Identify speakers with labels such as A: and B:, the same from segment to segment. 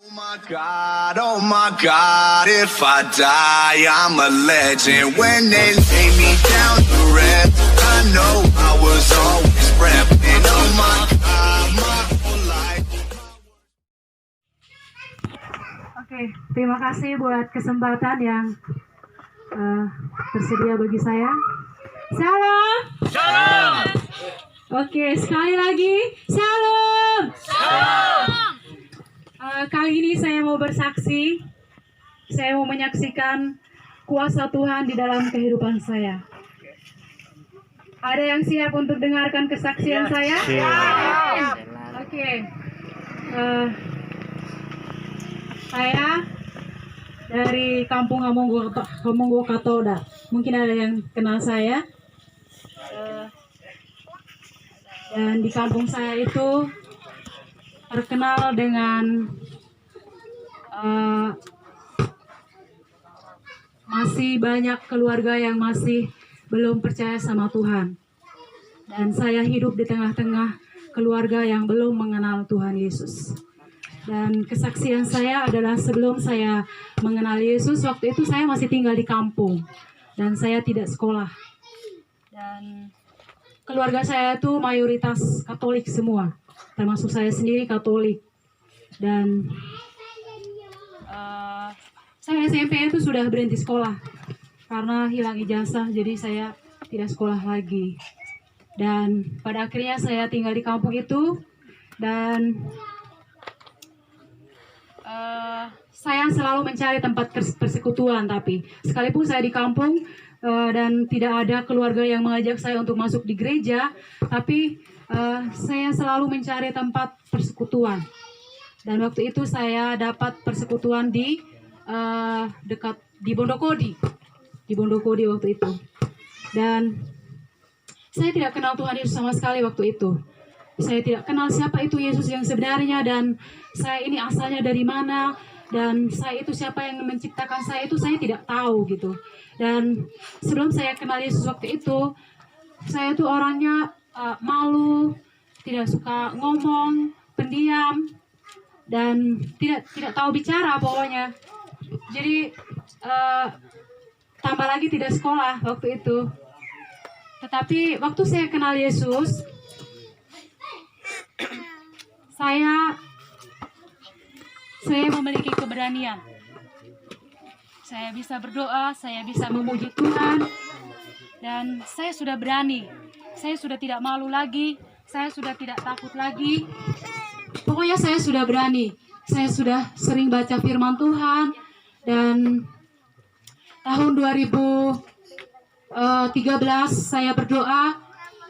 A: Oh my God, if I die, I'm a legend. When they lay me down to rest, I know I was always prepping. Oh my God, my whole life.
B: Oke, terima kasih buat kesempatan yang tersedia bagi saya. Salam.
C: Shalom.
B: Oke, sekali lagi, salam.
C: Shalom.
B: Kali ini saya mau bersaksi, saya mau menyaksikan kuasa Tuhan di dalam kehidupan saya. Ada yang siap untuk dengarkan kesaksian saya? Oke. Saya dari kampung Hamonggo Katoda. Mungkin ada yang kenal saya. Dan di kampung saya itu terkenal dengan masih banyak keluarga yang masih belum percaya sama Tuhan. Dan saya hidup di tengah-tengah keluarga yang belum mengenal Tuhan Yesus. Dan kesaksian saya adalah sebelum saya mengenal Yesus, waktu itu saya masih tinggal di kampung. Dan saya tidak sekolah. Dan keluarga saya itu mayoritas Katolik semua. Termasuk saya sendiri Katolik. Dan saya SMP itu sudah berhenti sekolah karena hilang ijazah, jadi saya tidak sekolah lagi. Dan pada akhirnya saya tinggal di kampung itu, dan saya selalu mencari tempat persekutuan. Tapi sekalipun saya di kampung dan tidak ada keluarga yang mengajak saya untuk masuk di gereja, tapi saya selalu mencari tempat persekutuan. Dan waktu itu saya dapat persekutuan di dekat di Bondokodi waktu itu. Dan saya tidak kenal Tuhan Yesus sama sekali waktu itu. Saya tidak kenal siapa itu Yesus yang sebenarnya, dan saya ini asalnya dari mana, dan saya itu siapa yang menciptakan saya itu saya tidak tahu gitu. Dan sebelum saya kenal Yesus waktu itu, saya itu orangnya malu, tidak suka ngomong, pendiam, dan tidak tahu bicara pokoknya. Jadi tambah lagi tidak sekolah waktu itu. Tetapi waktu saya kenal Yesus, saya memiliki keberanian. Saya bisa berdoa, saya bisa memuji Tuhan, dan saya sudah berani. Saya sudah tidak malu lagi, saya sudah tidak takut lagi. Pokoknya saya sudah berani. Saya sudah sering baca firman Tuhan, dan tahun 2013 saya berdoa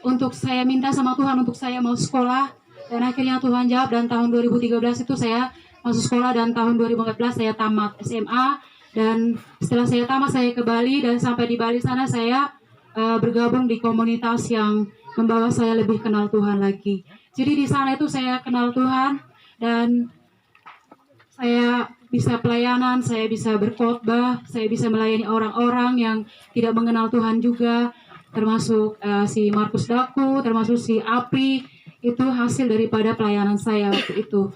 B: untuk saya minta sama Tuhan untuk saya mau sekolah, dan akhirnya Tuhan jawab, dan tahun 2013 itu saya masuk sekolah, dan tahun 2014 saya tamat SMA. Dan setelah saya tamat saya ke Bali, dan sampai di Bali sana saya bergabung di komunitas yang membawa saya lebih kenal Tuhan lagi. Jadi di sana itu saya kenal Tuhan, dan saya bisa pelayanan, saya bisa berkhotbah, saya bisa melayani orang-orang yang tidak mengenal Tuhan juga, termasuk si Markus Daku, termasuk si Apri. Itu hasil daripada pelayanan saya waktu itu.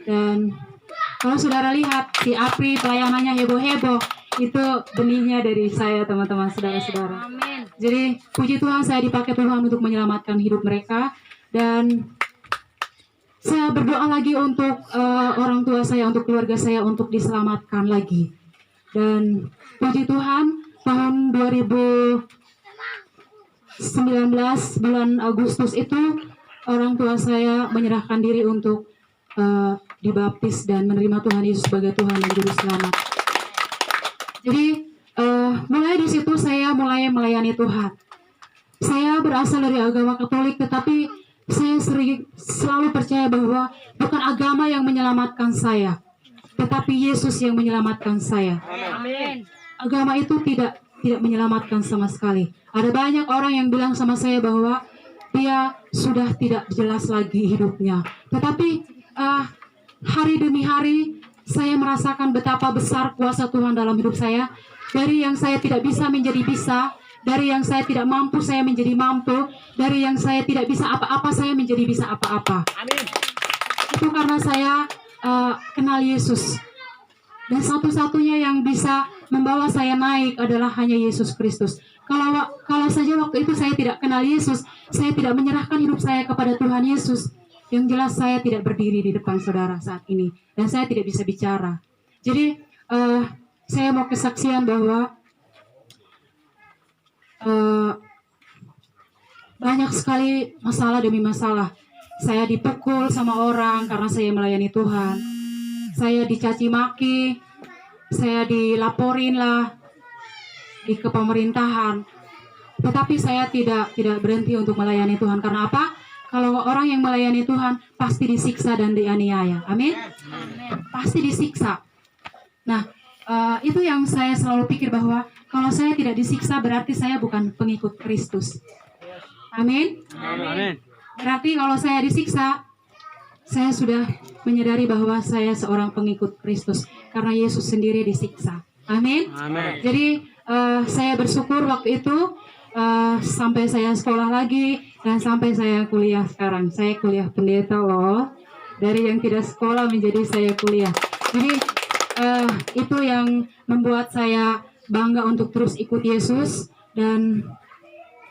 B: Dan kalau saudara lihat si Apri pelayanannya heboh-heboh, itu benihnya dari saya, teman-teman, saudara-saudara.
C: Amin.
B: Jadi puji Tuhan, saya dipakai Tuhan untuk menyelamatkan hidup mereka. Dan saya berdoa lagi untuk orang tua saya, untuk keluarga saya, untuk diselamatkan lagi. Dan puji Tuhan, tahun 2019 bulan Agustus itu orang tua saya menyerahkan diri untuk dibaptis dan menerima Tuhan Yesus sebagai Tuhan dan Juru Selamat. Jadi mulai di situ saya mulai melayani Tuhan. Saya berasal dari agama Katolik, tetapi saya selalu percaya bahwa bukan agama yang menyelamatkan saya, tetapi Yesus yang menyelamatkan saya.
C: Amin.
B: Agama itu tidak menyelamatkan sama sekali. Ada banyak orang yang bilang sama saya bahwa dia sudah tidak jelas lagi hidupnya. Tetapi hari demi hari saya merasakan betapa besar kuasa Tuhan dalam hidup saya. Dari yang saya tidak bisa menjadi bisa, dari yang saya tidak mampu saya menjadi mampu, dari yang saya tidak bisa apa-apa saya menjadi bisa apa-apa.
C: Amin.
B: Itu karena saya kenal Yesus. Dan satu-satunya yang bisa membawa saya naik adalah hanya Yesus Kristus. Kalau saja waktu itu saya tidak kenal Yesus, saya tidak menyerahkan hidup saya kepada Tuhan Yesus, yang jelas saya tidak berdiri di depan saudara saat ini, dan saya tidak bisa bicara. Jadi saya mau kesaksian bahwa banyak sekali masalah demi masalah. Saya dipukul sama orang karena saya melayani Tuhan. Saya dicaci maki, saya dilaporin lah di ke pemerintahan. Tetapi saya tidak berhenti untuk melayani Tuhan. Karena apa? Kalau orang yang melayani Tuhan pasti disiksa dan dianiaya. Amin? Pasti disiksa. Nah, itu yang saya selalu pikir, bahwa kalau saya tidak disiksa berarti saya bukan pengikut Kristus. Amin?
C: Amin.
B: Berarti kalau saya disiksa, saya sudah menyadari bahwa saya seorang pengikut Kristus karena Yesus sendiri disiksa. Amin.
C: Amin.
B: Jadi saya bersyukur waktu itu sampai saya sekolah lagi dan sampai saya kuliah sekarang. Saya kuliah pendeta loh. Dari yang tidak sekolah menjadi saya kuliah. Jadi itu yang membuat saya bangga untuk terus ikut Yesus. Dan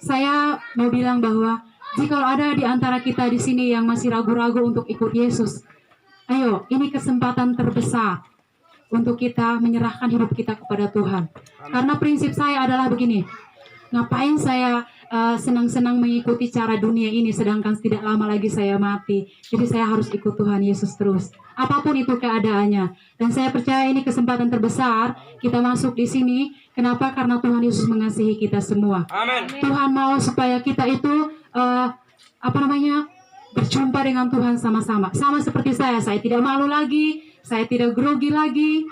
B: saya mau bilang bahwa jika ada di antara kita di sini yang masih ragu-ragu untuk ikut Yesus, ayo, ini kesempatan terbesar untuk kita menyerahkan hidup kita kepada Tuhan. Karena prinsip saya adalah begini, ngapain saya senang-senang mengikuti cara dunia ini sedangkan tidak lama lagi saya mati. Jadi saya harus ikut Tuhan Yesus terus, apapun itu keadaannya. Dan saya percaya ini kesempatan terbesar kita masuk di sini. Kenapa? Karena Tuhan Yesus mengasihi kita semua.
C: Amin.
B: Tuhan mau supaya kita itu berjumpa dengan Tuhan sama-sama. Sama seperti saya tidak malu lagi, saya tidak grogi lagi.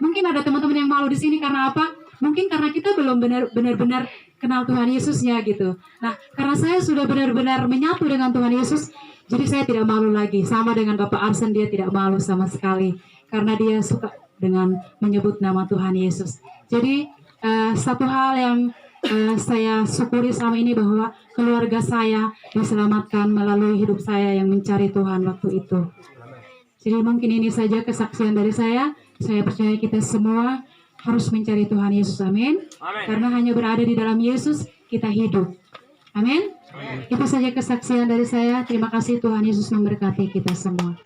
B: Mungkin ada teman-teman yang malu di sini karena apa? Mungkin karena kita belum benar-benar kenal Tuhan Yesusnya gitu. Nah, karena saya sudah benar-benar menyatu dengan Tuhan Yesus, jadi saya tidak malu lagi. Sama dengan Bapak Arsen, dia tidak malu sama sekali karena dia suka dengan menyebut nama Tuhan Yesus. Jadi satu hal yang saya syukuri selama ini bahwa keluarga saya diselamatkan melalui hidup saya yang mencari Tuhan waktu itu. Jadi mungkin ini saja kesaksian dari saya. Saya percaya kita semua harus mencari Tuhan Yesus. Amin. Karena hanya berada di dalam Yesus kita hidup. Amin. Itu saja kesaksian dari saya. Terima kasih, Tuhan Yesus memberkati kita semua.